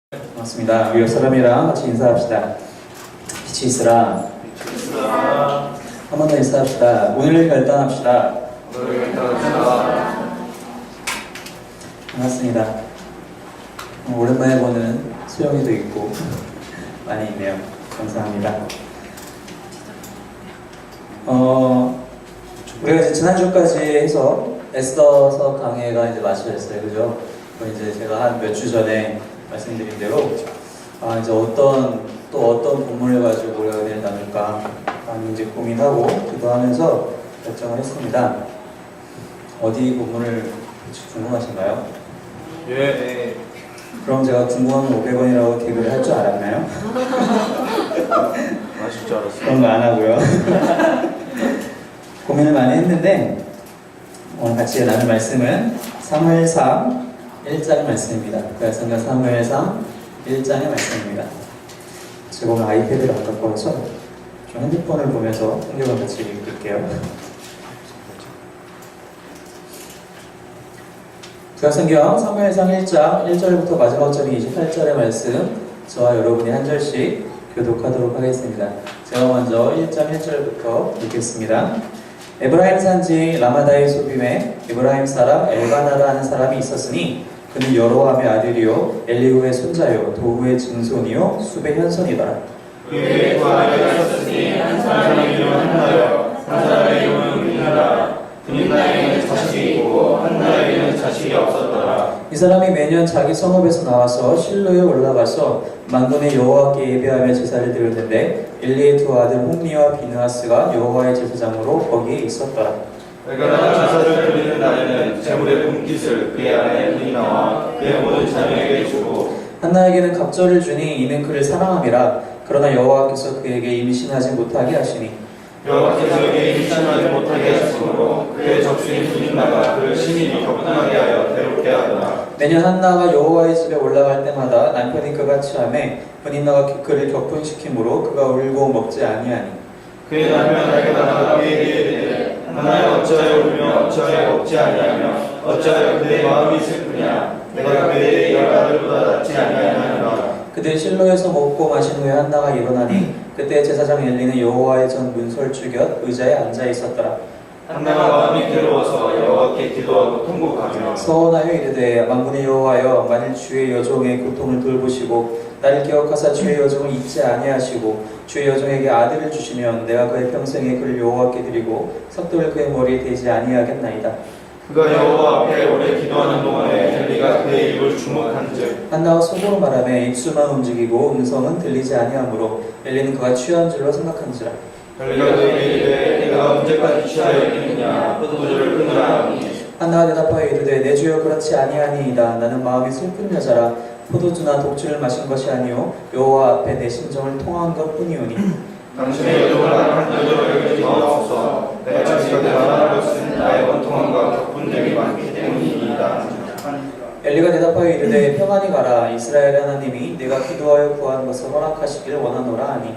반갑습니다. 우리 옆 사람이랑 같이 인사합시다. 빛이 있으라. 한 번 더 인사합시다. 오늘을 결단합시다. 반갑습니다. 오랜만에 보는 수영이도 있고 많이 있네요. 감사합니다. 우리가 이제 지난주까지 해서 에스더서 강해가 이제 마쳐졌어요. 그죠? 이제 제가 한 몇 주 전에 말씀드린 대로 이제 어떤 본문을 가지고 우리가 은혜를 나눌까 많이 이제 고민하고 기도하면서 결정을 했습니다. 어디 본문을 궁금하신가요? 예. 그럼 제가 궁금하면 500원이라고 개그를 할 줄 알았나요? 아실 줄 알았어요. 그런 거 안 하고요. 고민을 많이 했는데 오늘 같이 나눌 말씀은 사무엘상 1장 말씀입니다. 구약성경 사무엘상 1장의 말씀입니다. 제가 오늘 아이패드를 안 갖고 와서 좀 핸드폰을 보면서 성경을 같이 읽을게요. 구약성경 사무엘상 1장 1절부터 마지막 절인 28절의 말씀 저와 여러분이 한 절씩 교독하도록 하겠습니다. 제가 먼저 1장 1절부터 읽겠습니다. 에브라임 산지 라마다의 소빔에 에브라임 사람 엘가나라 하는 사람이 있었으니 그는 여로함의 아들이요 엘리후의 손자요 도후의 증손이요 숲의 현손이더라. 그의 두 아들이 있었으니 한 사람의 이름은 한나요 한 사람의 이름은 분나라. 분나에게는 자식이 있고 한나에게는 자식이 없었더라. 이 사람이 매년 자기 성읍에서 나와서 실로에 올라가서 만군의 여호와께 예배하며 제사를 드렸는데 엘리의 두 아들 홈리와 비느하스가 여호와의 제사장으로 거기에 있었더라. 엘가나가 제사를 드리는 날에는 제물의 분깃을 그의 아내 분나와 그의 모든 자녀에게 주고 한나에게는 갑절을 주니 이는 그를 사랑함이라. 그러나 여호와께서 그에게 임신하지 못하게 하시니 여호와께서 그에게 임신하지 못하게 하심으로 그의 적수인 분나가 그를 심히 격분하게 하여 괴롭게 하더라. 매년 한나가 여호와의 집에 올라갈 때마다 남편이 그가 취하매 분인나가 그를 격분시키므로 그가 울고 먹지 아니하니 그의 남편 엘가나가 그에게 이르되 한나야 어찌하여 울며 어찌하여 먹지 아니하며 어찌하여 그의 마음이 슬프냐. 내가 그에게 열 아들보다 낫지 아니하느니라. 그들 실로에서 먹고 마신 후에 한나가 일어나니 그때 제사장 엘리는 여호와의 전 문설주 곁 의자에 앉아 있었더라. 한나가 마음이 괴로워서 여호와께 기도하고 통곡하며 서원하여 이르되 만군의 여호와여 만일 주의 여종의 고통을 돌보시고 나를 기억하사 주의 여종을 잊지 아니하시고 주의 여종에게 아들을 주시면 내가 그의 평생에 그를 여호와께 드리고 석돌을 그의 머리에 대지 아니하겠나이다. 그가 여호와 앞에 오래 기도하는 동안에 엘리가 그의 입을 주목한즉 한나가 속으로 말하며 입술만 움직이고 음성은 들리지 아니하므로 엘리는 그가 취한 줄로 생각한지라. 엘리가 그에게 이르되 내가 언제까지 취하여 있겠느냐. 포도주를 끊으라 하니 한나가 대답하여 이르되 내 주여 그렇지 아니하니이다. 나는 마음이 슬픈 여자라. 포도주나 독주를 마신 것이 아니요 여호와 앞에 내 심정을 통한 것뿐이오니 당신의 여종을 한 여종을 여기지 마옵소서. 내가 지금 말하는 것은 나의 원통함과 격분됨이 많기 때문이니이다. 엘리가 대답하여 이르되 평안히 가라. 이스라엘 하나님이 내가 기도하여 구한 것을 허락하시기를 원하노라 하니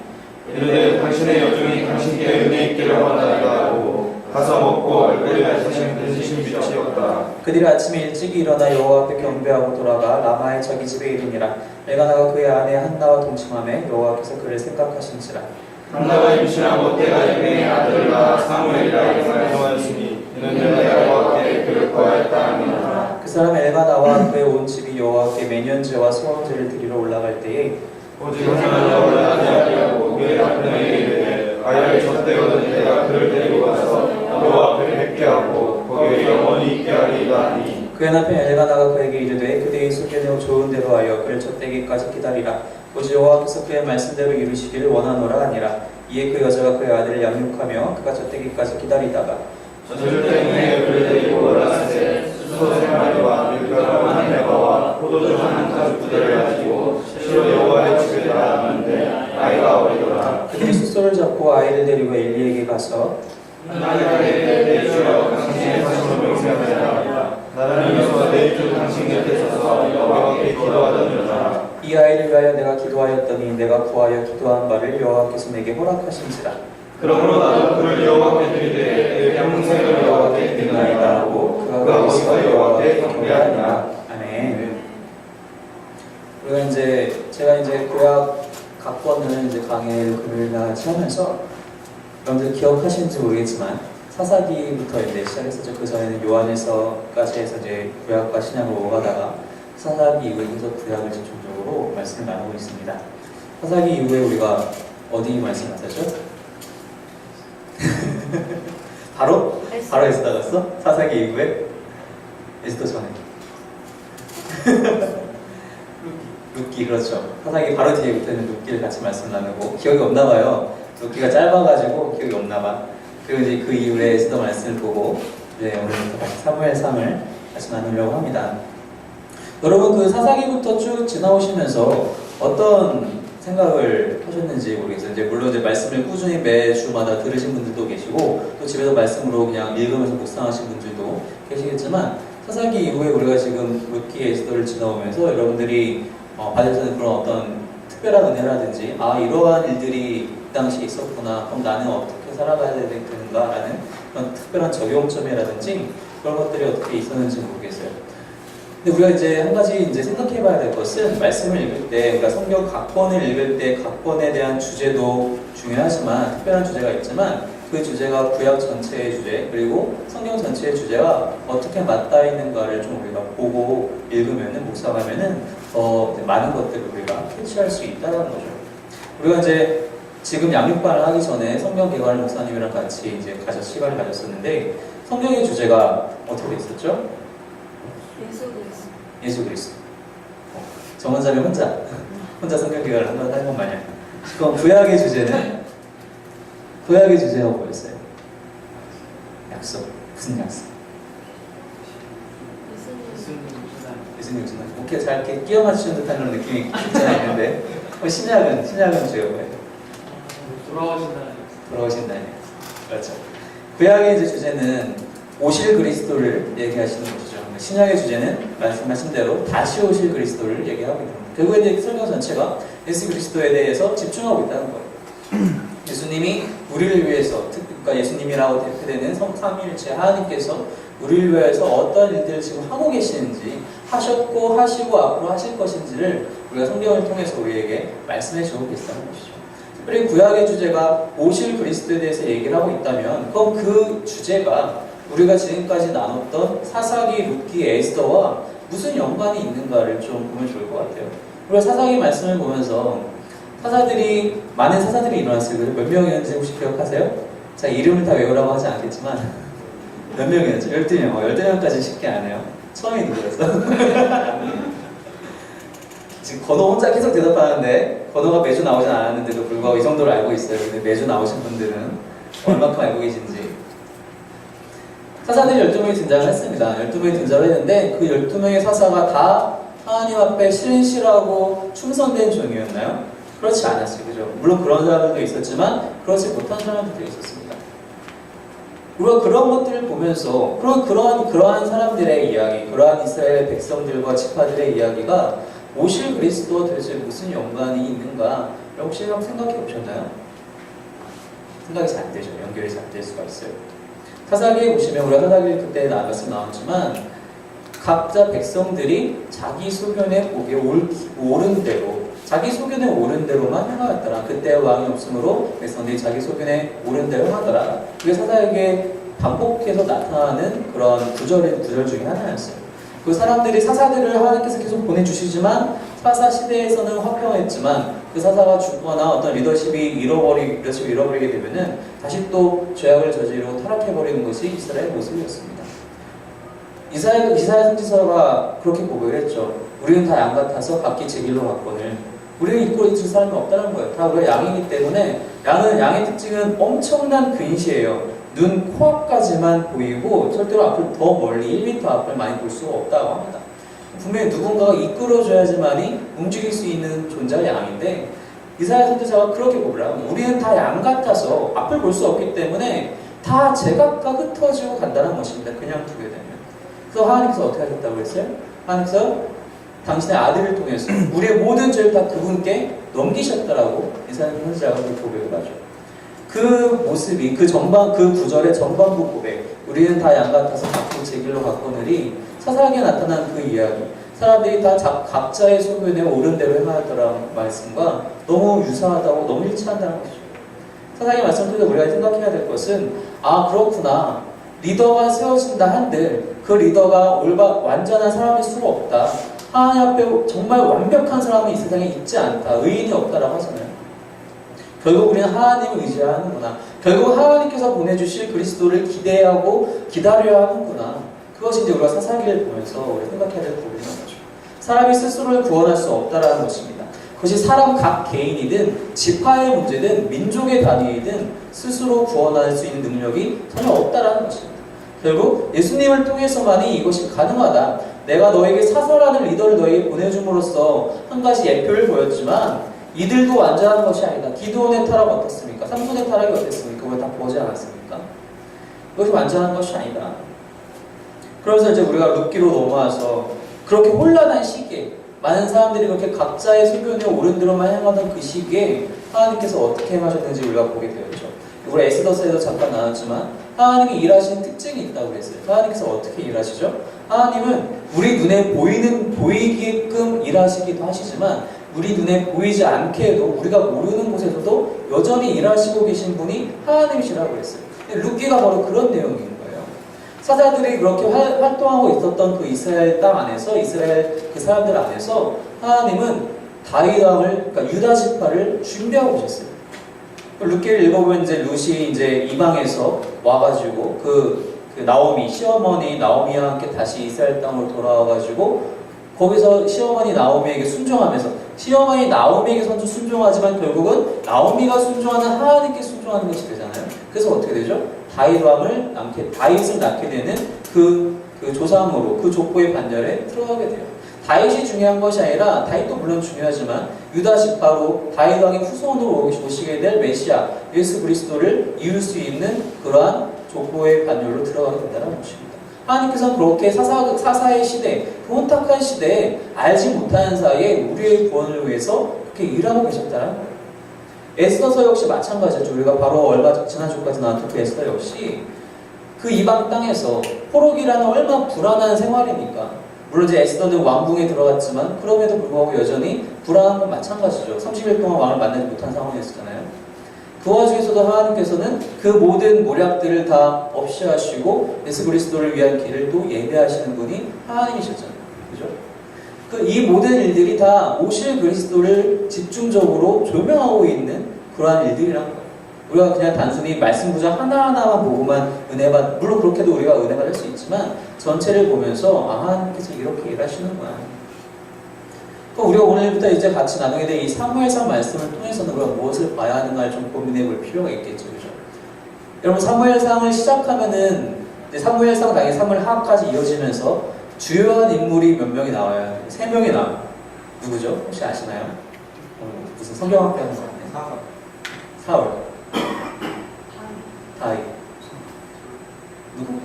이르되 당신의 여종이 당신께 은혜 있기를 원하노라 하고 가서 먹고 얼굴에 다시는 근심 빛이 없다. 그들이 아침에 일찍 일어나 여호와 앞에 경배하고 돌아가 라마의 자기 집에 이르니라. 엘가나가 그의 아내 한나와 동침하매 여호와께서 그를 생각하신지라. 한나가 임신하고 때가 되매 아들을 낳아 사무엘이라 이름을 정하였으니 이는 내가 여호와께 그를 구하였다 하니라. 그 사람 엘가나와 그의 온 집이 여호와께 매년제와 소원제를 드리러 올라갈 때에 오직 한나가 올라가지 아니하고 그의 남편에게 이르되 아이를 젖대거든 내가 그를 데리고 가서 여호와 앞에 뵙게 하고 거기에 영원히 있게 하리이다 하니 그의 남편 엘가나가 그에게 이르되 그대의 속에는 좋은 대로 하여 그를 젖대기까지 기다리라. 오직 여호와께서 그의 말씀대로 이루시기를 원하노라 하니라. 이에 그 여자가 그의 아들을 양육하며 그가 젖대기까지 기다리다가 젖을 때문에 그를 데리고 올라가세 수소 세 마리와 밀가루 한 해바와 포도주 한 가죽 부대를 가지고 실로 여호와의 집에 나아가는데 아이가 어리더라. 그들이 숫소를 잡고 아이를 데리고 엘리에게 가서 하나님께 내 주여 당신의 사심을 명세하느라 나는 여호와 내 주 당신 곁에 서서 여호와께 기도하던 여자라. 이 아이를 위하여 내가 기도하였더니 내가 구하여 기도한 바를 여호와께서 내게 허락하신지라. 그러므로 나도 그를 여호와께 드리되 내 평생을 여호와께 드리나이다 하고 그가 거기서 여호와께 경배하니라. 아멘. 우리가 이제 제가 이제 구약 각본을 이제 강의를 금요일날 같이 하면서 여러분들 기억하시는지 모르겠지만 사사기부터 이제 시작했었죠. 그 전에는 요한에서까지 해서 이제 구약과 신약으로 오가다가 사사기 이후에 계속 구약을 집중적으로 말씀을 나누고 있습니다. 사사기 이후에 우리가 어디 말씀 나눴죠? 바로 에스더 갔어? 사사기 이후에 에스더 전에 룻기 그렇죠. 사사기 바로 뒤에부터는 룻기를 같이 말씀 나누고 기억이 없나 봐요. 룻기가 짧아가지고 기억이 없나 봐. 그리고 이제 그 이후에 에스더 말씀을 보고 이제 오늘부터 다시 사무엘 3을 같이 나누려고 합니다. 여러분 그 사사기부터 쭉 지나오시면서 어떤 생각을 하셨는지 모르겠어요. 이제 물론 이제 말씀을 꾸준히 매주마다 들으신 분들도 계시고 또 집에서 말씀으로 그냥 읽으면서 묵상하신 분들도 계시겠지만 사사기 이후에 우리가 지금 룻기 에스더를 지나오면서 여러분들이 받으시는 그런 어떤 특별한 은혜라든지 이러한 일들이 이 당시에 있었구나 그럼 나는 어떻게 살아가야 되는가라는 그런 특별한 적용점이라든지 그런 것들이 어떻게 있었는지 모르겠어요. 근데 우리가 이제 한 가지 이제 생각해봐야 될 것은 말씀을 읽을 때 우리가 성경 각본을 읽을 때 각본에 대한 주제도 중요하지만 특별한 주제가 있지만 그 주제가 구약 전체의 주제 그리고 성경 전체의 주제와 어떻게 맞닿아 있는가를 좀 우리가 보고 읽으면은 묵상하면은 더 많은 것들을 우리가 캐치할 수 있다는 거죠. 우리가 이제 지금 양육반을 하기 전에 성경 개발 목사님이랑 같이 이제 시간을 가졌었는데 성경의 주제가 어떻게 돼 있었죠? 예수 그리스도. 정원자를 혼자 성경 개발을 한번 한 것 마냥. 그럼 구약의 주제는 뭐였어요? 약속. 무슨 약속? 예수님 주나. 오케이 잘 이렇게 끼워 맞추는 듯한 그런 느낌이 있잖아요. 있는데 신약은 주제가 뭐예요? 돌아오신다는 그렇죠. 구약의 이제 주제는 오실 그리스도를 얘기하시는 것이죠. 신약의 주제는 말씀하신 대로 다시 오실 그리스도를 얘기하고 있는 겁니다. 결국에 이제 설명 전체가 예수 그리스도에 대해서 집중하고 있다는 거예요. 예수님이 우리를 위해서, 그러니까 예수님이라고 대표되는 삼위일체 하나님께서 우리를 위해서 어떤 일들을 지금 하고 계시는지 하셨고 하시고 앞으로 하실 것인지를 우리가 성경을 통해서 우리에게 말씀해 주고 계시다는 것이죠. 특별히 구약의 주제가 오실 그리스도에 대해서 얘기를 하고 있다면 그럼 그 주제가 우리가 지금까지 나눴던 사사기, 룻기, 에스더와 무슨 연관이 있는가를 좀 보면 좋을 것 같아요. 우리가 사사기 말씀을 보면서 많은 사사들이 일어났어요. 몇 명이었는지 혹시 기억하세요? 자, 이름을 다 외우라고 하지 않겠지만 몇 명이었죠? 12명. 12명까지 쉽게 안 해요. 처음이 누구였어? 지금 건호 혼자 계속 대답하는데 건호가 매주 나오진 않았는데도 불구하고 이 정도로 알고 있어요. 근데 매주 나오신 분들은 얼마큼 알고 계신지. 사사들이 12명이 등장을 했습니다. 12명이 등장을 했는데 그 12명의 사사가 다 하나님 앞에 신실하고 충성된 종이었나요? 그렇지 않았어요. 그죠? 물론 그런 사람들도 있었지만 그렇지 못한 사람들도 있었습니다. 우리가 그런 것들을 보면서 그러한 사람들의 이야기, 그러한 이스라엘 백성들과 지파들의 이야기가 오실 그리스도와 도대체 무슨 연관이 있는가 혹시 한번 생각해 보셨나요? 생각이 잘 안 되죠. 연결이 잘 될 수가 있어요. 사사기에 보시면 우리가 사사기 그때 나왔지만 각자 백성들이 자기 소견에 보기에 옳은 대로 자기 소견에 옳은 대로만 행하였더라. 그때 왕이 없으므로 백성들이 자기 소견에 옳은 대로 하더라. 그게 사사기에 반복해서 나타나는 그런 구절 중에 하나였어요. 그 사람들이 사사들을 하나님께서 계속 보내주시지만 사사 시대에서는 화평했지만 그 사사가 죽거나 어떤 리더십이 잃어버리게 되면은 다시 또 죄악을 저지르고 타락해버리는 것이 이스라엘의 모습이었습니다. 이사야 선지서가 그렇게 고백을 했죠. 우리는 다 양 같아서 각기 제 길로 갔거늘. 우리를 이끌어 줄 사람이 없다는 거예요. 다 우리가 양이기 때문에 양의 특징은 엄청난 근시예요. 눈, 코앞까지만 보이고 절대로 앞을 더 멀리 1m 앞을 많이 볼 수가 없다고 합니다. 분명히 누군가가 이끌어줘야지만이 움직일 수 있는 존재가 양인데 이사야 선지자가 그렇게 고백을 합니다. 우리는 다 양 같아서 앞을 볼 수 없기 때문에 다 제각각 흩어지고 간다는 것입니다. 그냥 두게 되면. 그래서 하나님께서 어떻게 하셨다고 했어요? 하나님께서 당신의 아들을 통해서 우리의 모든 죄를 다 그분께 넘기셨다라고 이사야 선지자가 그렇게 고백을 하죠. 그 모습이 그 구절의 전반부 고백, 우리는 다 양 같아서 각기 제 길로 갔거늘이 사사기에 나타난 그 이야기, 사람들이 다 각자의 소견에 옳은 대로 행하였더라는 말씀과 너무 유사하다고, 너무 일치한다는 것이죠. 사상의 말씀 통해서 우리가 생각해야 될 것은, 아, 그렇구나. 리더가 세워진다 한들 그 리더가 완전한 사람일 수가 없다. 하나님 앞에 정말 완벽한 사람은 이 세상에 있지 않다. 의인이 없다라고 하잖아요. 결국 우리는 하나님을 의지해야 하는구나. 결국 하나님께서 보내주실 그리스도를 기대하고 기다려야 하는구나. 그것이 이제 우리가 사사기를 보면서 우리 생각해야 될 부분인 거죠. 사람이 스스로를 구원할 수 없다라는 것입니다. 그것이 사람 각 개인이든 지파의 문제든 민족의 단위이든 스스로 구원할 수 있는 능력이 전혀 없다라는 것입니다. 결국 예수님을 통해서만이 이것이 가능하다. 내가 너에게 사사라는 리더를 너에게 보내줌으로써 한 가지 예표를 보였지만 이들도 완전한 것이 아니다. 기드온의 타락 어땠습니까? 삼손의 타락이 어땠습니까? 그걸 다 보지 않았습니까? 그것이 완전한 것이 아니다. 그래서 이제 우리가 룻기로 넘어와서 그렇게 혼란한 시기에 많은 사람들이 그렇게 각자의 소견에 옳은 대로만 행하던 그 시기에 하나님께서 어떻게 행하셨는지 우리가 보게 되었죠. 우리 에스더서에도 잠깐 나왔지만 하나님이 일하시는 특징이 있다고 그랬어요. 하나님께서 어떻게 일하시죠? 하나님은 우리 눈에 보이게끔 일하시기도 하시지만 우리 눈에 보이지 않게 해도 우리가 모르는 곳에서도 여전히 일하시고 계신 분이 하나님이시라고 그랬어요. 룻기가 바로 그런 내용인 거예요. 사자들이 그렇게 활동하고 있었던 그 이스라엘 땅 안에서, 이스라엘 그 사람들 안에서 하나님은 다윗 왕을, 그러니까 유다 지파를 준비하고 계셨어요. 룻기를 읽어보면 이제 룻이 이제 이방에서 와가지고 그 나오미, 시어머니 나오미와 함께 다시 이스라엘 땅으로 돌아와가지고 거기서 시어머니 나오미에게 순종하면서, 시어머니 나오미에게 순종하지만 결국은 나오미가 순종하는 하나님께 순종하는 것이 되잖아요. 그래서 어떻게 되죠? 다윗을 낳게 되는 그 조상으로, 그 족보의 반열에 들어가게 돼요. 다윗이 중요한 것이 아니라, 다윗도 물론 중요하지만 유다 지파로 다윗 왕의 후손으로 오시게 될 메시아 예수 그리스도를 이룰 수 있는 그러한 족보의 반열로 들어가게 된다는 것입니다. 하나님께서는 그렇게 사사의 시대, 그 혼탁한 시대에 알지 못하는 사이에 우리의 구원을 위해서 그렇게 일하고 계셨다는 거예요. 에스더서 역시 마찬가지죠. 우리가 바로 지난주까지 나왔던 그 에스더 역시 그 이방 땅에서 포로기라는 얼마나 불안한 생활이니까, 물론 이제 에스더는 왕궁에 들어갔지만 그럼에도 불구하고 여전히 불안한 건 마찬가지죠. 30일 동안 왕을 만나지 못한 상황이었잖아요. 그 와중에서도 하나님께서는 그 모든 모략들을 다 없이 하시고 예수 그리스도를 위한 길을 또 예배하시는 분이 하나님이셨잖아요. 그죠? 이 모든 일들이 다 오실 그리스도를 집중적으로 조명하고 있는 그러한 일들이란 거예요. 우리가 그냥 단순히 말씀 구절 하나하나만 보고만 물론 그렇게도 우리가 은혜 받을 수 있지만 전체를 보면서 하나님께서 이렇게 일하시는구나. 우리가 오늘부터 이제 같이 나누게 될 이 사무엘상 말씀을 통해서는 우리가 무엇을 봐야 하는가를 좀 고민해 볼 필요가 있겠죠. 그죠? 여러분, 사무엘상을 시작하면은 이제 사무엘상 당연히 사무엘하까지 이어지면서 주요한 인물이 몇 명이 나와요. 3명이 나와요. 누구죠? 혹시 아시나요? 무슨 성경학교 하는 사람? 사울. 다윗. 누구?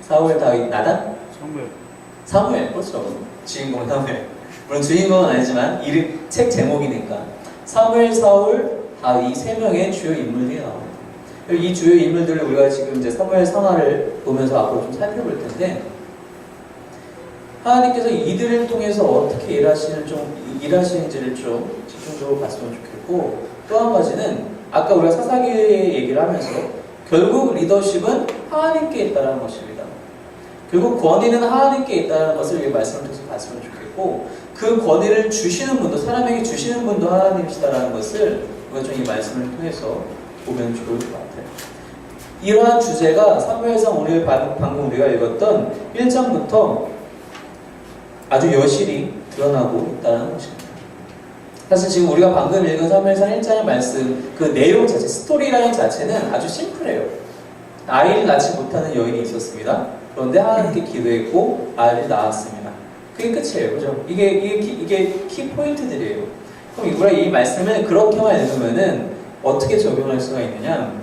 사울, 다윗, 나단? 사무엘, 그렇죠. 주인공은 사무엘. 물론 주인공은 아니지만 책 제목이니까. 사무엘, 사울, 다윗, 이 3명의 주요 인물들이 나옵니다. 이 주요 인물들을 우리가 지금 이제 사무엘 상하를 보면서 앞으로 좀 살펴볼 텐데, 하나님께서 이들을 통해서 어떻게 일하시는지를 좀 집중적으로 봤으면 좋겠고, 또 한 가지는 아까 우리가 사사기 얘기를 하면서 결국 리더십은 하나님께 있다는 것입니다. 결국 권위는 하나님께 있다는 것을 이 말씀을 통해서 봤으면 좋겠고, 그 권위를 주시는 분도, 사람에게 주시는 분도 하나님이시다라는 것을 우리가 좀 이 말씀을 통해서 보면 좋을 것 같아요. 이러한 주제가 사무엘상 오늘 방금 우리가 읽었던 1장부터 아주 여실히 드러나고 있다는 것입니다. 사실 지금 우리가 방금 읽은 사무엘상 1장의 말씀, 그 내용 자체, 스토리라인 자체는 아주 심플해요. 아이를 낳지 못하는 여인이 있었습니다. 그런데 하나님께 기도했고 아이를 낳았습니다. 그게 끝이에요. 그죠? 이게 키 포인트들이에요. 그럼 우리가 이 말씀을 그렇게만 읽으면은 어떻게 적용할 수가 있느냐?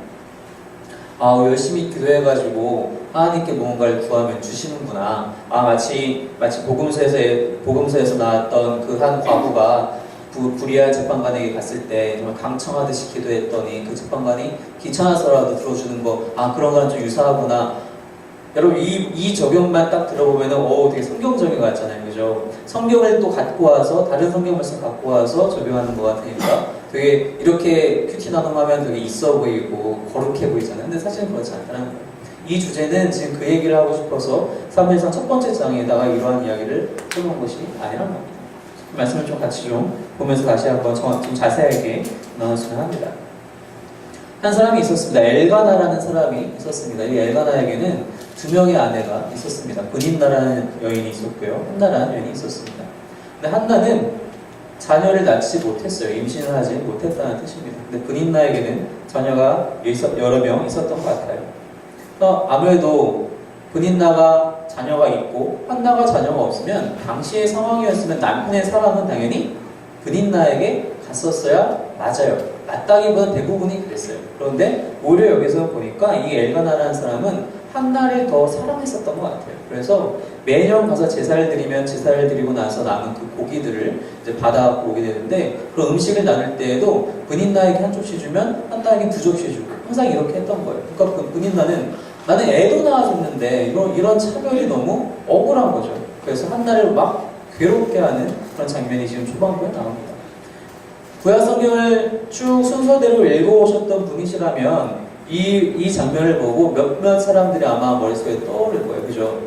열심히 기도해가지고 하나님께 무언가를 구하면 주시는구나. 마치 복음서에서 나왔던 그 한 과부가 구리알 재판관에게 갔을 때 정말 강청하듯이 기도했더니 그 재판관이 귀찮아서라도 들어주는 거, 그런 거랑 좀 유사하구나. 여러분 이 적용만 딱 들어보면은 되게 성경적인 것 같잖아요, 그죠? 성경을 또 갖고 와서 다른 성경 말씀 갖고 와서 적용하는 것 같으니까 되게 이렇게 큐티 나눔하면 되게 있어 보이고 거룩해 보이잖아요. 근데 사실은 그렇지 않다는 거예요. 이 주제는 지금 그 얘기를 하고 싶어서 사무엘상 첫 번째 장에다가 이러한 이야기를 써놓은 것이 아니란 겁니다. 그 말씀을 좀 같이 좀 보면서 다시 한번 좀 자세하게 나눴으면 합니다. 한 사람이 있었습니다. 엘가나라는 사람이 있었습니다. 이 엘가나에게는 두 명의 아내가 있었습니다. 브닌나라는 여인이 있었고요. 한나라는 여인이 있었습니다. 근데 한나는 자녀를 낳지 못했어요. 임신을 하지 못했다는 뜻입니다. 근데 브닌나에게는 자녀가 여러 명 있었던 것 같아요. 아무래도 브닌나가 자녀가 있고 한나가 자녀가 없으면 당시의 상황이었으면 남편의 사랑은 당연히 브닌나에게 갔었어야 맞아요. 맞다기보다는 대부분이 그랬어요. 그런데 오히려 여기서 보니까 이 엘가나라는 사람은 한나를 더 사랑했었던 것 같아요. 그래서 매년 가서 제사를 드리면 제사를 드리고 나서 남은 그 고기들을 이제 받아 오게 되는데 그런 음식을 나눌 때에도 브닌나에게 한 접시 주면 한나에게 두 접시 주고 항상 이렇게 했던 거예요. 그러니까 그 브닌나는 나는 애도 낳아줬는데 이런 차별이 너무 억울한 거죠. 그래서 한나를 막 괴롭게 하는 그런 장면이 지금 초반부에 나옵니다. 구약 성경을 쭉 순서대로 읽어오셨던 분이시라면 이 장면을 보고 몇몇 사람들이 아마 머릿속에 떠오를 거예요. 그죠?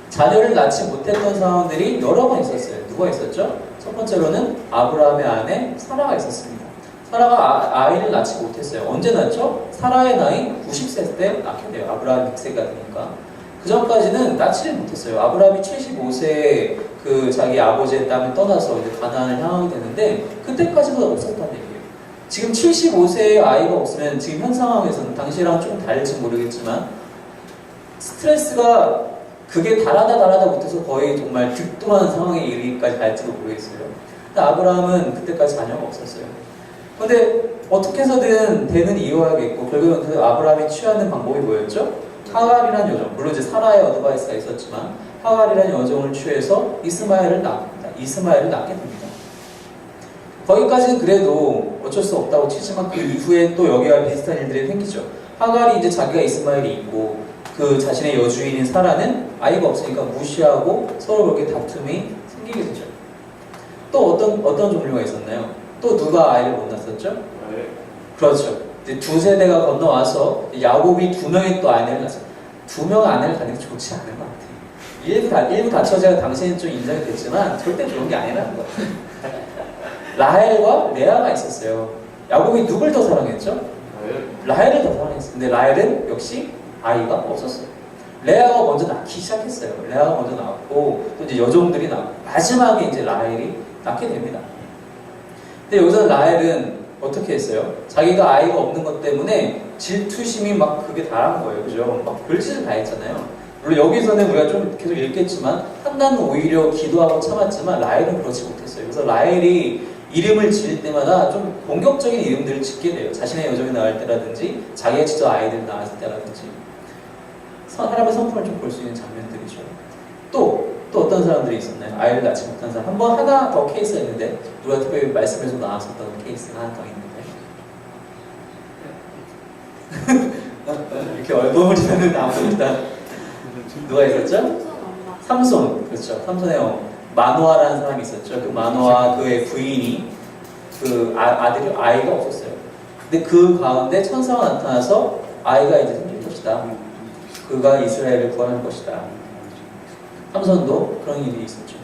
자녀를 낳지 못했던 상황들이 여러 번 있었어요. 누가 있었죠? 첫 번째로는 아브라함의 아내 사라가 있었습니다. 사라가 아이를 낳지 못했어요. 언제 낳죠? 사라의 나이 90세 때 낳게 돼요. 아브라함 100세가 되니까. 그 전까지는 낳지를 못했어요. 아브라함이 75세에 그 자기 아버지의 땅을 떠나서 이제 가나안을 향하게 되는데 그때까지도 없었다는 얘기예요. 지금 75세의 아이가 없으면 지금 현 상황에서는 당시랑 좀 다를지 모르겠지만 스트레스가 그게 달하다 못해서 거의 정말 극도한 상황에 이르기까지 갈지도 모르겠어요. 근데 아브라함은 그때까지 자녀가 없었어요. 근데 어떻게 해서든 되는 이유야겠고 결국은 그 아브라함이 취하는 방법이 뭐였죠? 하갈이라는 여정, 물론 이제 사라의 어드바이스가 있었지만 하갈이라는 여정을 취해서 이스마엘을 낳습니다. 이스마엘을 낳게 됩니다. 거기까지는 그래도 어쩔 수 없다고 치지만 그 이후에 또 여기와 비슷한 일들이 생기죠. 하갈이 이제 자기가 이스마엘이 있고 그 자신의 여주인인 사라는 아이가 없으니까 무시하고 서로 그렇게 다툼이 생기게 되죠. 또 어떤 종류가 있었나요? 또 누가 아이를 못 낳았었죠? 그렇죠. 이제 두 세대가 건너와서 야곱이 두 명의 또 아내를 낳았어요. 두 명의 아내를 갖는 게 좋지 않은 것 같아요. 일부 다처제가 당시에는 좀 인정이 됐지만 절대 그런 게 아니라는 거예요. 라헬과 레아가 있었어요. 야곱이 누굴 더 사랑했죠? 라헬을 더 사랑했어요. 근데 라헬은 역시 아이가 없었어요. 레아가 먼저 낳기 시작했어요. 레아가 먼저 낳았고 또 이제 여종들이 낳고 마지막에 이제 라헬이 낳게 됩니다. 근데 여기서 라헬은 어떻게 했어요? 자기가 아이가 없는 것 때문에 질투심이 막 그게 달한 거예요. 그죠? 막 별짓을 다 했잖아요. 물론 여기서는 우리가 좀 계속 읽겠지만 한나는 오히려 기도하고 참았지만 라헬은 그렇지 못했어요. 그래서 라헬이 이름을 지을 때마다 좀 공격적인 이름들을 짓게 돼요. 자신의 여종이 낳을 때라든지 자기가 직접 아이들을 낳았을 때라든지 하나님의 성품을 좀 볼 수 있는 장면들이죠. 또 어떤 사람들이 있었나요? 아이를 낳지 못한 사람. 한번 하나 더 케이스가 있는데 누가 특별히 말씀에서 나왔었던 케이스가 하나 더 있는데 이렇게 얼버무리는 아무도 일단 누가 있었죠? 삼손. 그렇죠. 삼손의 마노아라는 사람이 있었죠. 그 마노아 그의 부인이 그 아이가 없었어요. 근데 그 가운데 천사가 나타나서 아이가 이제 생길 것이다. 그가 이스라엘을 구할 것이다. 삼손도 그런 일이 있었죠.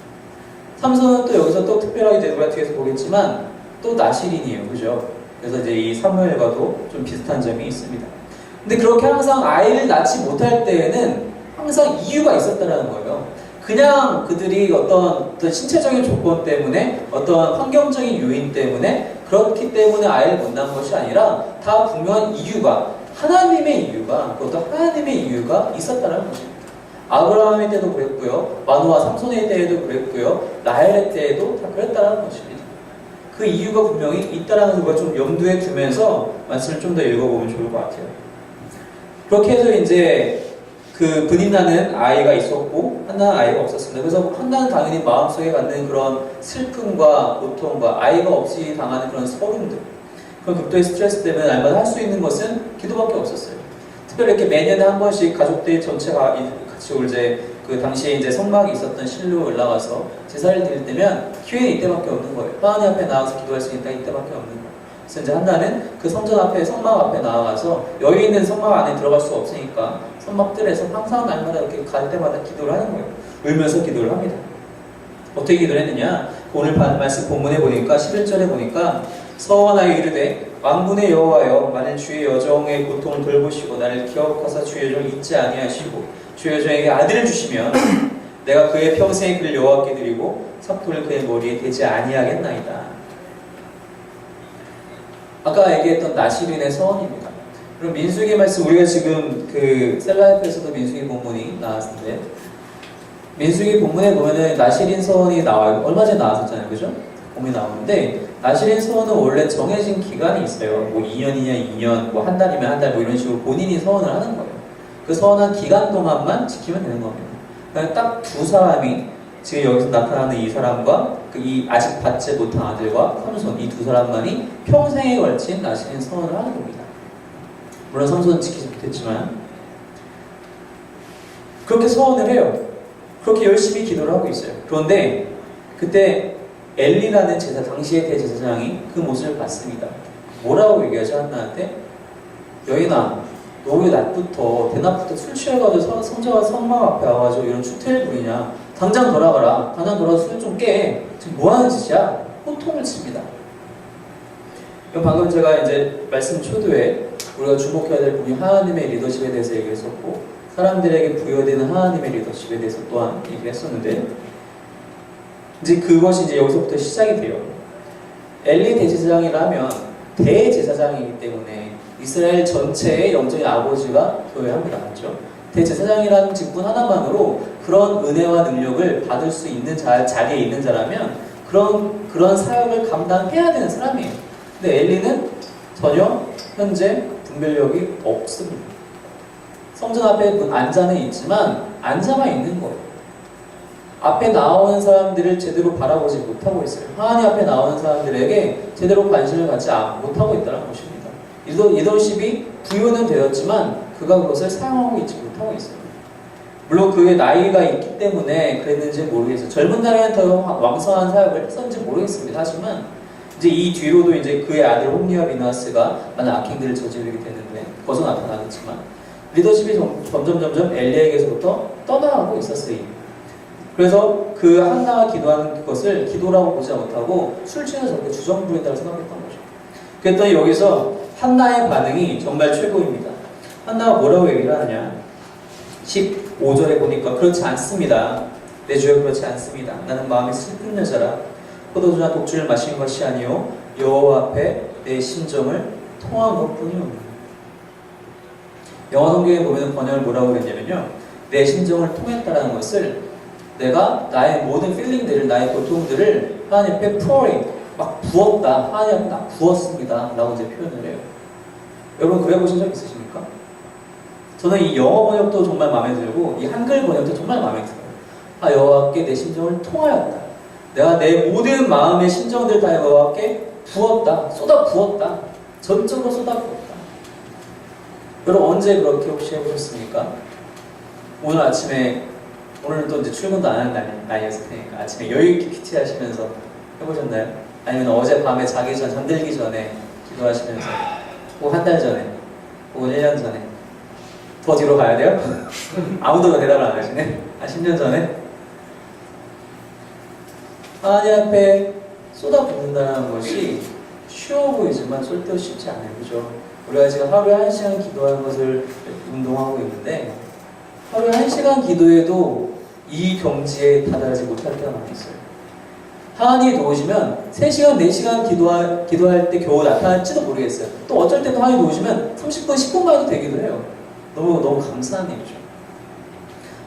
삼손은 또 여기서 또 특별하게 이제 우리가 뒤에서 보겠지만 또 나실인이에요. 그죠? 그래서 이제 이 사무엘과도 좀 비슷한 점이 있습니다. 근데 그렇게 항상 아이를 낳지 못할 때에는 항상 이유가 있었다는 거예요. 그냥 그들이 어떤 신체적인 조건 때문에 어떤 환경적인 요인 때문에 그렇기 때문에 아이를 못 낳은 것이 아니라 다 분명한 이유가 하나님의 이유가 있었다는 것입니다. 아브라함의 때도 그랬고요, 마노아 삼손의 때에도 그랬고요, 라헬의 때에도 다 그랬다는 것입니다. 그 이유가 분명히 있다는 걸 좀 염두에 두면서 말씀을 좀 더 읽어보면 좋을 것 같아요. 그렇게 해서 이제 그 브닌나는 아이가 있었고 한나는 아이가 없었습니다. 그래서 한나는 당연히 마음속에 갖는 그런 슬픔과 고통과 아이가 없이 당하는 그런 서름들, 그런 극도의 스트레스 때문에 날마다 할 수 있는 것은 기도밖에 없었어요. 특별히 이렇게 매년에 한 번씩 가족들 전체가 그쵸? 이제 그 당시에 이제 성막이 있었던 실로 올라가서 제사를 드릴 때면 기회는 이때밖에 없는 거예요. 하나님 앞에 나와서 기도할 수 있다 이때밖에 없는 거예요. 그래서 이제 한나는 그 성전 앞에 성막 앞에 나아가서 여유 있는 성막 안에 들어갈 수가 없으니까 성막들에서 항상 날마다 이렇게 갈 때마다 기도를 하는 거예요. 울면서 기도를 합니다. 어떻게 기도를 했느냐? 오늘 말씀 본문에 보니까 11절에 보니까 서원하여 이르되 왕군의 여호와여 만일 주의 여종의 고통을 돌보시고 나를 기억하사 주의 여종을 잊지 아니하시고 주의 여종에게 아들을 주시면 내가 그의 평생에 그를 여호와께 드리고 삭도를 그의 머리에 대지 아니하겠나이다. 아까 얘기했던 나시린의 서원입니다. 그럼 민수기 말씀 우리가 지금 그 셀라이프에서도 민수기 본문이 나왔는데 민수기 본문에 보면은 나시린 서원이 나와요. 얼마 전에 나왔었잖아요, 그죠? 본문이 나오는데 나시린 서원은 원래 정해진 기간이 있어요. 뭐 2년이냐 2년, 뭐 한 달이면 한 달, 뭐 이런 식으로 본인이 서원을 하는 거예요. 그 서원한 기간 동안만 지키면 되는 겁니다. 그러니까 딱 두 사람이 지금 여기서 나타나는 이 사람과 이 아직 받지 못한 아들과 삼손 이 두 사람만이 평생에 걸친 나시린 서원을 하는 겁니다. 물론 삼손은 지키지 못했지만 그렇게 서원을 해요. 그렇게 열심히 기도를 하고 있어요. 그런데 그때 엘리라는 제사 당시의 대제사장이 그 모습을 봤습니다. 뭐라고 얘기하죠? 한나한테 여인아 너 왜 낮부터 대낮부터 술 취해가지고 성전과 성막 앞에 와가지고 이런 추태를 부리냐? 당장 돌아가라. 당장 돌아서 술 좀 깨. 지금 뭐하는 짓이야? 호통을 칩니다. 방금 제가 이제 말씀 초두에 우리가 주목해야 될 부분이 하나님의 리더십에 대해서 얘기했었고 사람들에게 부여되는 하나님의 리더십에 대해서 또한 얘기했었는데 이제 그것이 이제 여기서부터 시작이 돼요. 엘리 대제사장이라면 대제사장이기 때문에 이스라엘 전체의 영적인 아버지가 교회합니다. 맞죠? 대제사장이라는 직분 하나만으로 그런 은혜와 능력을 받을 수 있는 자리에 있는 자라면 그런 사역을 감당해야 되는 사람이에요. 근데 엘리는 전혀 현재 분별력이 없습니다. 성전 앞에 앉아는 있지만 앉아만 있는 거예요. 앞에 나오는 사람들을 제대로 바라보지 못하고 있어요. 하나님 앞에 나오는 사람들에게 제대로 관심을 갖지 못하고 있다는 것입니다. 리더십이 부여는 되었지만 그가 그것을 사용하고 있지 못하고 있어요. 물론 그의 나이가 있기 때문에 그랬는지 모르겠어요. 젊은 날에는 더 왕성한 사역을 했었는지 모르겠습니다. 하지만 이제 이 뒤로도 이제 그의 아들 홈리와 비나스가 많은 악행들을 저지르게 되는데 거기서 나타나겠지만 리더십이 점점 엘리에게서부터 떠나가고 있었어요. 그래서 그 한나가 기도하는 것을 기도라고 보지 못하고 술 취해서 저렇게 주정 부린다고 생각했던 거죠. 그랬더니 여기서 한나의 반응이 정말 최고입니다. 한나가 뭐라고 얘기를 하느냐? 15절에 보니까 그렇지 않습니다. 내 주여 그렇지 않습니다. 나는 마음이 슬픈 여자라 포도주나 독주를 마신 것이 아니요 여호와 앞에 내 심정을 통한 것뿐이옵니다. 영어 성경에 보면 번역을 뭐라고 그랬냐면요. 내 심정을 통했다라는 것을 내가 나의 모든 필링들을 나의 고통들을 하나님 앞에 pouring 막 부었다. 하나님 앞에 딱 부었습니다. 라고 이제 표현을 해요. 여러분 그래 보신 적 있으십니까? 저는 이 영어 번역도 정말 마음에 들고 이 한글 번역도 정말 마음에 들어요. 아 여호와께 내 심정을 통하였다. 내가 내 모든 마음의 심정들 다 여호와께 부었다. 쏟아 부었다. 전적으로 쏟아 부었다. 여러분 언제 그렇게 혹시 해보셨습니까? 오늘 아침에 오늘 또 이제 출근도 안 하는 날이었을 테니까 아침에 여유있게 PT 하시면서 해보셨나요? 아니면 어제 밤에 자기 전, 잠들기 전에 기도하시면서 혹은 한 달 전에 혹은 1년 전에 더 뒤로 가야 돼요? 아무도 대답을 안 하시네? 10년 전에? 하나님 앞에 쏟아붓는다는 것이 쉬워 보이지만 절대 쉽지 않아요. 그죠? 우리가 지금 하루에 1시간 기도하는 것을 운동하고 있는데 하루에 1시간 기도에도 이 경지에 다다르지 못할 때가 많이 있어요. 하나님이 도우시면 3시간, 4시간 기도할 때 겨우 나타날지도 모르겠어요. 또 어쩔 때도 하나님이 도우시면 30분, 10분만 해도 되기도 해요. 너무 감사한 일이죠.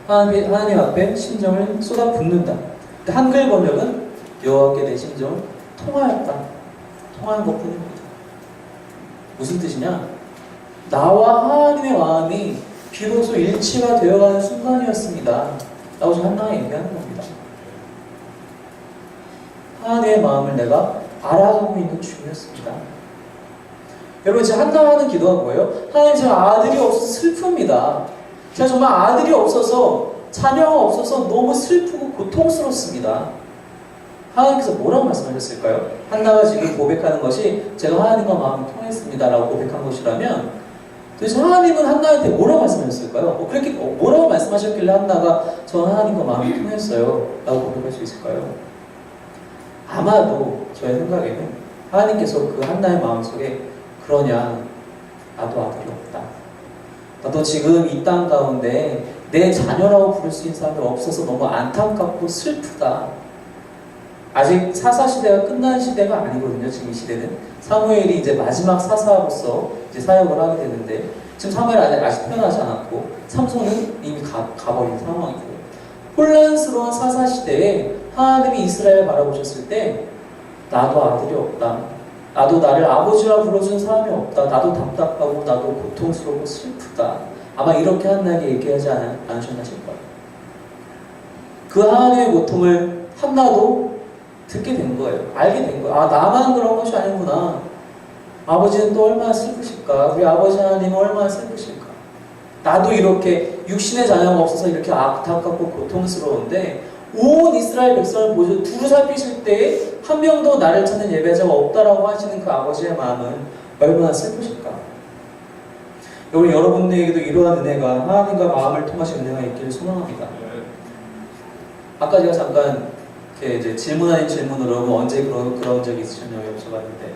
하나님 앞에 심정을 쏟아붓는다. 한글 번역은 여호와께 내 심정을 통하였다. 통하는 것뿐입니다. 무슨 뜻이냐? 나와 하나님의 마음이 비로소 일치가 되어가는 순간이었습니다. 라고 지금 한나가 얘기하는 겁니다. 하나님의 마음을 내가 알아가고 있는 중이었습니다. 여러분 지금 한나가 하는 기도가 뭐예요? 하나님 제가 아들이 없어서 슬픕니다. 제가 정말 아들이 없어서 자녀가 없어서 너무 슬프고 고통스럽습니다. 하나님께서 뭐라고 말씀하셨을까요? 한나가 지금 고백하는 것이 제가 하나님과 마음이 통했습니다 라고 고백한 것이라면 도대체 하나님은 한나한테 뭐라고 말씀하셨을까요? 그렇게 뭐라고 말씀하셨길래 한나가 저 하나님과 마음이 통했어요 라고 고백할 수 있을까요? 아마도 저의 생각에는 하나님께서 그 한나의 마음속에 그러냐, 나도 아들이 없다, 나도 지금 이 땅 가운데 내 자녀라고 부를 수 있는 사람이 없어서 너무 안타깝고 슬프다. 아직 사사시대가 끝난 시대가 아니거든요. 지금 이 시대는 사무엘이 이제 마지막 사사로서 이제 사역을 하게 되는데, 지금 사무엘 아직 태어나지 않았고 삼손은 이미 가버린 상황이고, 혼란스러운 사사시대에 하나님이 이스라엘을 바라보셨을 때 나도 아들이 없다, 나도 나를 아버지라 불러준 사람이 없다, 나도 답답하고 나도 고통스럽고 슬프다, 아마 이렇게 한나에게 얘기하지 않으셨나 싶어요. 그 하나님의 고통을 한나도 듣게 된 거예요. 알게 된 거예요. 아, 나만 그런 것이 아니구나. 아버지는 또 얼마나 슬프실까? 우리 아버지 하나님은 얼마나 슬프실까? 나도 이렇게 육신의 자녀가 없어서 이렇게 안타깝고 고통스러운데 온 이스라엘 백성을 보셔 두루 살피실 때 한 명도 나를 찾는 예배자가 없다라고 하시는 그 아버지의 마음은 얼마나 슬프실까? 여러분에게도 이러한 은혜가, 하나님과 마음을 통하신 은혜가 있기를 소망합니다. 아까 제가 잠깐 이제 질문 아닌 질문으로 언제 그런 적이 있으셨냐고 여쭤봤는데,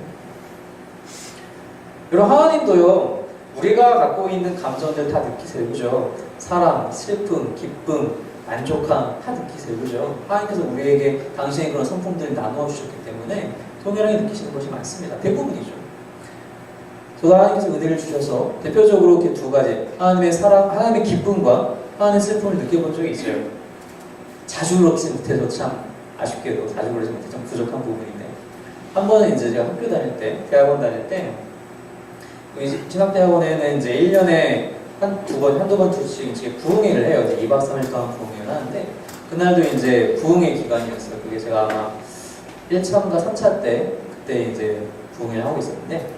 여러분, 하나님도요 우리가 갖고 있는 감정들 다 느끼세요, 그죠? 사랑, 슬픔, 기쁨, 만족함 다 느끼세요, 그죠? 하나님께서 우리에게 당신의 그런 성품들을 나누어 주셨기 때문에 동일하게 느끼시는 것이 많습니다. 대부분이죠. 저도 하나님께서 은혜를 주셔서 대표적으로 이렇게 두 가지, 하나님의 사랑, 하나님의 기쁨과 하나님의 슬픔을 느껴본 적이 있어요. 자주 그렇지 못해서 참 아쉽게도 자주 그러지 못해 좀 부족한 부분인데, 한 번은 이제 제가 학교 다닐 때, 대학원 다닐 때, 진학대학원에는 이제 1년에 한두 번씩 이제 부흥회를 해요. 이제 2박 3일 동안 부흥회를 하는데, 그날도 이제 부흥회 기간이었어요. 그게 제가 아마 1차인가 3차 때, 그때 이제 부흥회를 하고 있었는데,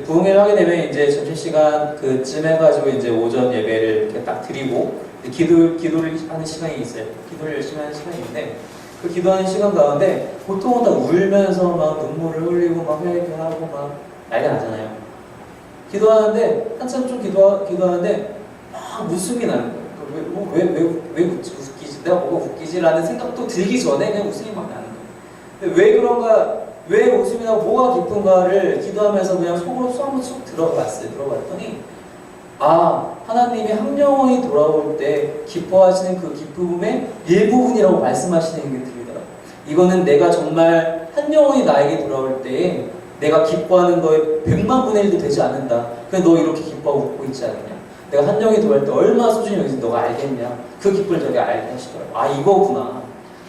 부흥회를 하게 되면 이제 점심시간 그쯤 해가지고 이제 오전 예배를 이렇게 딱 드리고, 기도를 하는 시간이 있어요. 기도를 열심히 하는 시간이 있는데, 그 기도하는 시간 가운데 보통은 다 울면서 막 눈물을 흘리고 막 회개하고 막 난리가 나잖아요. 기도하는데 한참 좀 기도하는데 막 웃음이 나는 거예요. 왜 웃기지? 내가 뭐가 웃기지라는 생각도 들기 전에 그냥 웃음이 막 나는 거예요. 왜 그런가? 왜 웃음이 나고 뭐가 기쁜가를 기도하면서 그냥 속으로 한번 쑥 들어봤더니, 아, 하나님이 한 영혼이 돌아올 때 기뻐하시는 그 기쁨의 일부분이라고 말씀하시는 게 들리더라고요. 이거는 내가 정말 한 영혼이 나에게 돌아올 때 내가 기뻐하는 거에 100만 분의 1도 되지 않는다. 근데 너 이렇게 기뻐하고 웃고 있지 않느냐? 내가 한 영혼이 돌아올 때 얼마나 소중히 여기서 너가 알겠냐? 그 기쁨을 저게 알게 하시더라고요. 아, 이거구나.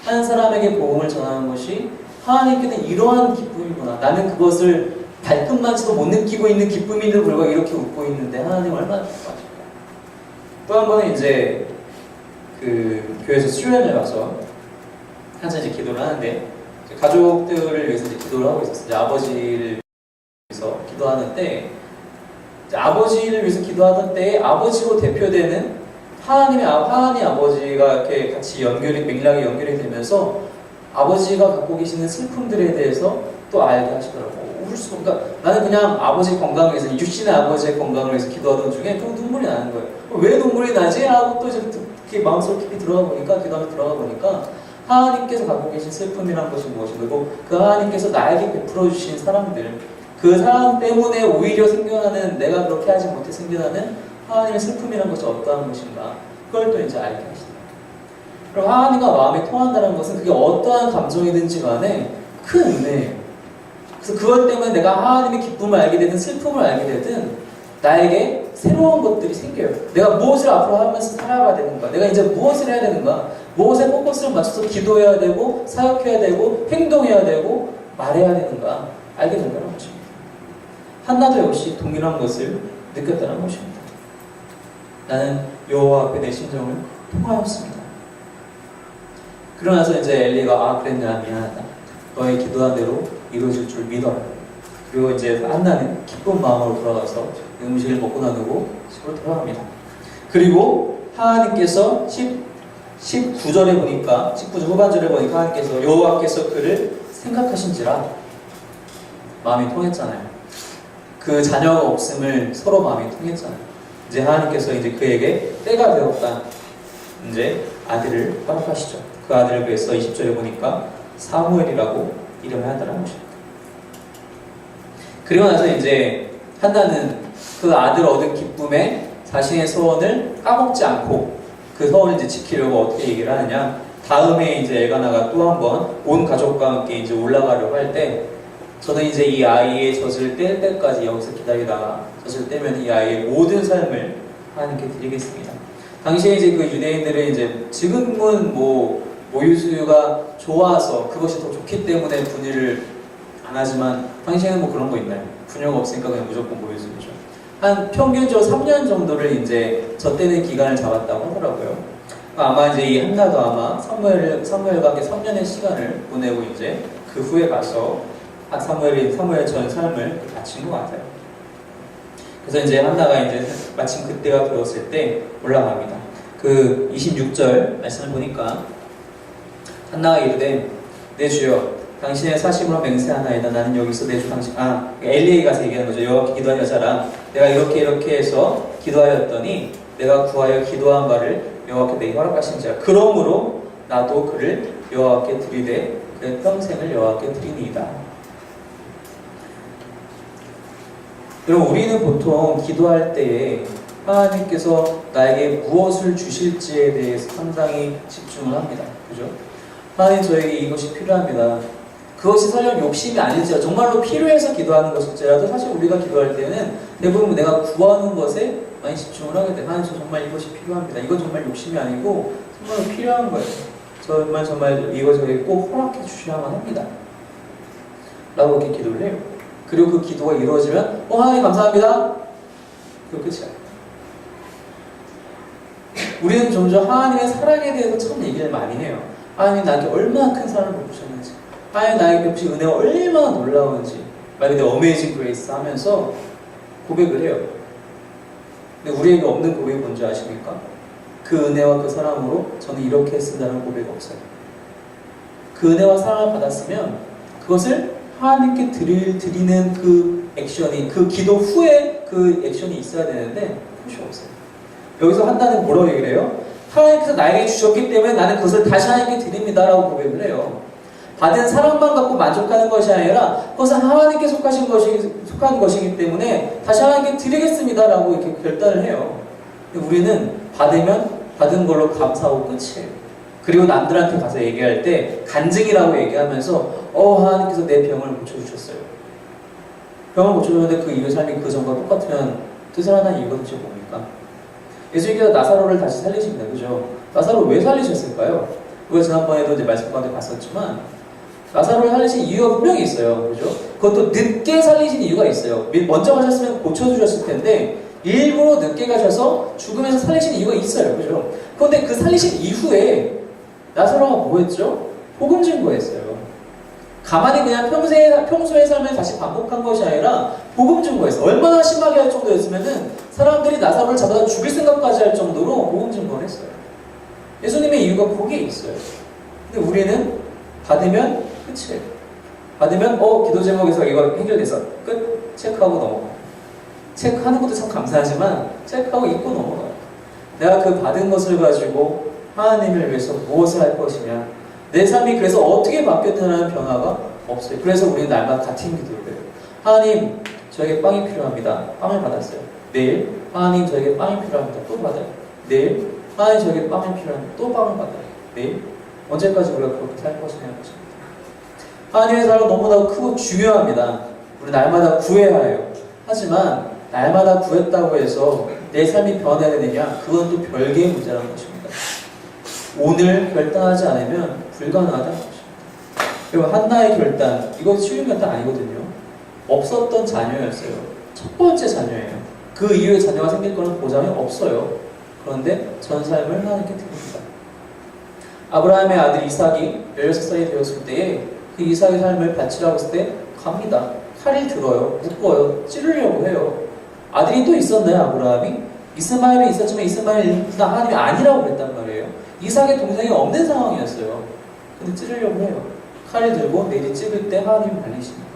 한 사람에게 복음을 전하는 것이 하나님께는 이러한 기쁨이구나. 나는 그것을 발끝만치도 못 느끼고 있는 기쁨인데도 불구하고 이렇게 웃고 있는데 하나님 얼마나 기뻐하실까. 또 한 번은 이제 그 교회에서 수련을 가서 한참 이제 기도를 하는데, 가족들을 위해서 이제 기도를 하고 있었어요. 이제 아버지를 위해서 기도하는데, 이제 아버지를 위해서 기도하던 때에 아버지로 대표되는 하나님 아버지가 이렇게 같이 맥락이 연결이 되면서 아버지가 갖고 계시는 슬픔들에 대해서 또 알게 하시더라고요. 그러니까 나는 그냥 아버지 건강을 위해서, 육신의 아버지의 건강을 위해서 기도하던 중에 또 눈물이 나는 거예요. 왜 눈물이 나지? 하고 또 이렇게 마음속 깊이 들어가 보니까, 기도하며 들어가 보니까 하나님께서 갖고 계신 슬픔이란 것이 무엇이고, 그 하나님께서 나에게 베풀어 주신 사람들, 그 사람 때문에 오히려 생겨나는, 내가 그렇게 하지 못해 생겨나는 하나님의 슬픔이란 것이 어떠한 것인가, 그걸 또 이제 알게 하시더라고요. 그럼 하나님과 마음이 통한다는 것은 그게 어떠한 감정이든지 간에 큰 은혜예요. 그래서 그것 때문에 내가 하나님의 기쁨을 알게 되든 슬픔을 알게 되든 나에게 새로운 것들이 생겨요. 내가 무엇을 앞으로 하면서 살아가야 되는가, 내가 이제 무엇을 해야 되는가, 무엇에 포커스를 맞춰서 기도해야 되고 사역해야 되고 행동해야 되고 말해야 되는가 알게 된다는 것입니다. 한나도 역시 동일한 것을 느꼈다는 것입니다. 나는 여호와 앞에 내 심정을 통하였습니다. 그러나서 이제 엘리가, 아, 그랬냐, 미안하다, 너의 기도한 대로 이루어질 줄 믿어라. 그리고 이제 한나는 기쁜 마음으로 돌아가서 음식을 먹고 나누고 집으로 돌아갑니다. 그리고 하나님께서 19절에 보니까 19절 후반절에 보니까 하나님께서 여호와께서 그를 생각하신지라 마음이 통했잖아요. 그 자녀가 없음을 서로 마음이 통했잖아요. 이제 하나님께서 이제 그에게 때가 되었다. 이제 아들을 허락하시죠. 그 아들을 위해서 20절에 보니까 사무엘이라고 이름을 하더라는 것입니다. 그리고 나서 이제 한나는 그 아들 얻은 기쁨에 자신의 소원을 까먹지 않고 그 소원을 이제 지키려고 어떻게 얘기를 하느냐. 다음에 이제 엘가나가 또 한 번 온 가족과 함께 이제 올라가려고 할 때 저는 이제 이 아이의 젖을 뗄 때까지 여기서 기다리다가 젖을 떼면 이 아이의 모든 삶을 하나님께 드리겠습니다. 당시에 이제 그 유대인들은 이제 지금은 뭐 모유수유가 좋아서 그것이 더 좋기 때문에 분유를 안 하지만 당시에는 뭐 그런 거 있나요? 분유가 없으니까 그냥 무조건 모유수유죠. 한 평균적으로 3년 정도를 이제 젖대는 기간을 잡았다고 하더라고요. 아마 이제 이 한나도 아마 사무엘과 함께 3년의 시간을 보내고 이제 그 후에 가서 사무엘 전 삶을 바친 것 같아요. 그래서 이제 한나가 이제 마침 그때가 되었을 때 올라갑니다. 그 26절 말씀을 보니까 한나가 이르되 내 주여 당신의 사심으로 맹세하나이다. 나는 여기서 내 주 당신 엘리에게 가서 얘기하는 거죠. 여호와께 기도한 여자라 내가 이렇게 해서 기도하였더니 내가 구하여 기도한 바를 여호와께 내게 허락하신지라 그러므로 나도 그를 여호와께 드리되 그의 평생을 여호와께 드리니이다. 여러분 우리는 보통 기도할 때에 하나님께서 나에게 무엇을 주실지에 대해서 상당히 집중을 합니다. 그죠? 하나님 저에게 이것이 필요합니다. 그것이 설령 욕심이 아닐지라도 정말로 필요해서 기도하는 것일지라도 사실 우리가 기도할 때는 대부분 내가 구하는 것에 많이 집중을 하게 돼요. 하나님 저 정말 이것이 필요합니다. 이건 정말 욕심이 아니고 정말로 필요한 거예요. 정말 이거 저에게 꼭 허락해 주셔야만 합니다. 라고 이렇게 기도를 해요. 그리고 그 기도가 이루어지면 하나님 감사합니다. 그리고 끝이야. 우리는 점점 하나님의 사랑에 대해서 참 얘기를 많이 해요. 하나님 나에게 얼마나 큰 사랑을 베푸셨는지, 하나님 나에게 베푸신 은혜가 얼마나 놀라운지 말 그대로 어메이징 그레이스 하면서 고백을 해요. 근데 우리에게 없는 고백이 뭔지 아십니까? 그 은혜와 그 사랑으로 저는 이렇게 했습니다라는 고백이 없어요. 그 은혜와 사랑을 받았으면 그것을 하나님께 드리는 그 액션이, 그 기도 후에 그 액션이 있어야 되는데 그것이 없어요. 여기서 한나는 뭐라고 얘기를 해요? 하나님께서 나에게 주셨기 때문에 나는 그것을 다시 하나님께 드립니다라고 고백을 해요. 받은 사랑만 갖고 만족하는 것이 아니라 그것은 하나님께 속한 것이기 때문에 다시 하나님께 드리겠습니다라고 이렇게 결단을 해요. 우리는 받으면 받은 걸로 감사하고 끝이에요. 그리고 남들한테 가서 얘기할 때 간증이라고 얘기하면서 하나님께서 내 병을 고쳐주셨어요. 병을 고쳐주는데 그 이후의 삶이 그 전과 똑같으면 뜻을 하나는 이유가 도대체 뭡니까? 예수님께서 나사로를 다시 살리십니다. 그죠? 나사로 왜 살리셨을까요? 그걸 지난번에도 이제 말씀 가운데 봤었지만 나사로를 살리신 이유가 분명히 있어요. 그죠? 그것도 늦게 살리신 이유가 있어요. 먼저 가셨으면 고쳐주셨을 텐데 일부러 늦게 가셔서 죽으면서 살리신 이유가 있어요. 그죠? 그런데 그 살리신 이후에 나사로가 뭐 했죠? 복음 증거했어요. 가만히 그냥 평소의 삶을 다시 반복한 것이 아니라 복음 증거했어요. 얼마나 심하게 할 정도였으면은 사람들이 나사로를 잡아다 죽일 생각까지 할 정도로 복음 증거를 했어요. 예수님의 이유가 거기에 있어요. 근데 우리는 받으면 끝이에요. 받으면 기도 제목에서 이거 해결돼서 끝 체크하고 넘어가요. 체크하는 것도 참 감사하지만 체크하고 잊고 넘어가요. 내가 그 받은 것을 가지고 하나님을 위해서 무엇을 할 것이냐, 내 삶이 그래서 어떻게 바뀌었다는 변화가 없어요. 그래서 우리는 날마다 같은 기도를 해요. 하나님 저에게 빵이 필요합니다. 빵을 받았어요. 내일 하나님 저에게 빵이 필요합니다. 또 받아요. 내일 하나님 저에게 빵이 필요합니다. 또 빵을 받아요. 내일 언제까지 우리가 그렇게 살 것이냐는 것입니다. 하나님의 사랑은 너무나 크고 중요합니다. 우리 날마다 구해야 해요. 하지만 날마다 구했다고 해서 내 삶이 변해야 되느냐? 그건 또 별개의 문제라는 것입니다. 오늘 결단하지 않으면 불가능하다는 것입니다. 그리고 한나의 결단, 이건 쉬운 결단 아니거든요. 없었던 자녀였어요. 첫 번째 자녀예요. 그 이후에 자녀가 생길 거는 보장이 없어요. 그런데 전 삶을 하나님께 드립니다. 아브라함의 아들 이삭이 16살이 되었을 때에 그 이삭의 삶을 바치라고 했을 때 갑니다. 칼을 들어요. 묶어요. 찌르려고 해요. 아들이 또 있었나요, 아브라함이? 이스마엘이 있었지만 이스마엘은 하나님이 아니라고 그랬단 말이에요. 이삭의 동생이 없는 상황이었어요. 근데 찌르려고 해요. 칼을 들고 내리 찌를 때 하나님이 말리십니다.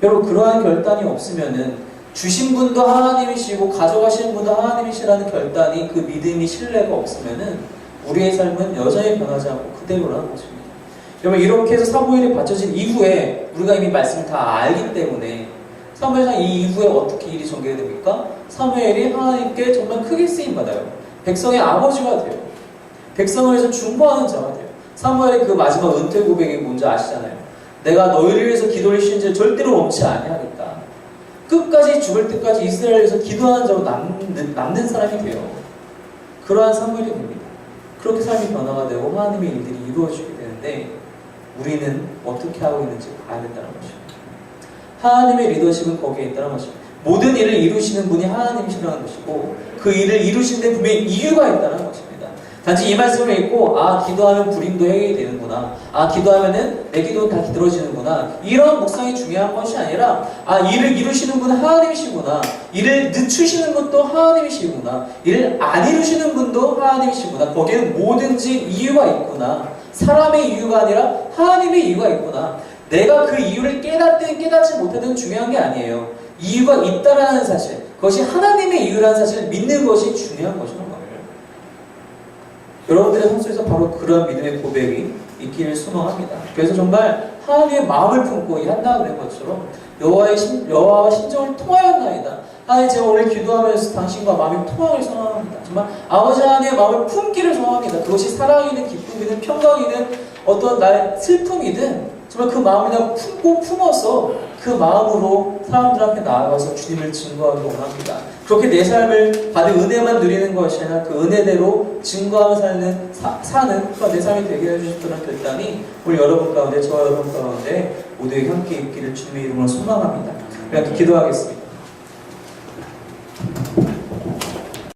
여러분, 그러한 결단이 없으면은 주신 분도 하나님이시고 가져가시는 분도 하나님이시라는 결단이, 그 믿음이, 신뢰가 없으면은 우리의 삶은 여전히 변하지 않고 그대로라는 것입니다. 여러분, 이렇게 해서 사무엘이 바쳐진 이후에 우리가 이미 말씀을 다 알기 때문에 사무엘상 이 이후에 어떻게 일이 전개됩니까? 사무엘이 하나님께 정말 크게 쓰임받아요. 백성의 아버지가 돼요. 백성을 위해서 중보하는 자가 돼요. 사무엘의 그 마지막 은퇴 고백이 뭔지 아시잖아요. 내가 너희를 위해서 기도를 쉬는지 절대로 멈추지 아니하겠다. 끝까지 죽을 때까지 이스라엘을 위해서 기도하는 자로 남는 사람이 돼요. 그러한 사무엘이 됩니다. 그렇게 삶이 변화가 되고 하나님의 일들이 이루어지게 되는데 우리는 어떻게 하고 있는지 봐야 된다는 것입니다. 하나님의 리더십은 거기에 있다는 것입니다. 모든 일을 이루시는 분이 하나님이시라는 것이고 그 일을 이루시는 데 분명히 이유가 있다는 것입니다. 단지 이 말씀을 읽고 기도하면 불임도 해결되는구나, 기도하면은 내 기도는 다 들어지는구나, 이런 묵상이 중요한 것이 아니라 일을 이루시는 분은 하나님이시구나, 일을 늦추시는 분도 하나님이시구나, 일을 안 이루시는 분도 하나님이시구나, 거기에는 뭐든지 이유가 있구나, 사람의 이유가 아니라 하나님의 이유가 있구나. 내가 그 이유를 깨닫든 깨닫지 못하든 중요한 게 아니에요. 이유가 있다라는 사실, 그것이 하나님의 이유라는 사실을 믿는 것이 중요한 것이라는 거예요. 여러분들의 삶 속에서 바로 그런 믿음의 고백이 있기를 소망합니다. 그래서 정말 하나님의 마음을 품고 일한다 그런 것처럼 여호와와 심정을 통하였나이다. 하나님, 제가 오늘 기도하면서 당신과 마음이 통하기를 소망합니다. 정말 아버지 하나님의 마음을 품기를 소망합니다. 그것이 사랑이든 기쁨이든 평강이든 어떤 나의 슬픔이든 정말 그 마음을 내가 품어서 그 마음으로 사람들 앞에 나아가서 주님을 증거하기 원합니다. 그렇게 내 삶을 받은 은혜만 누리는 것이 아니라 그 은혜대로 증거하며 사는 그런 내 삶이 되게 해주셨다는 결단이 우리 여러분 가운데, 저와 여러분 가운데 모두에게 함께 있기를 주님의 이름으로 소망합니다. 우리 함께 기도하겠습니다.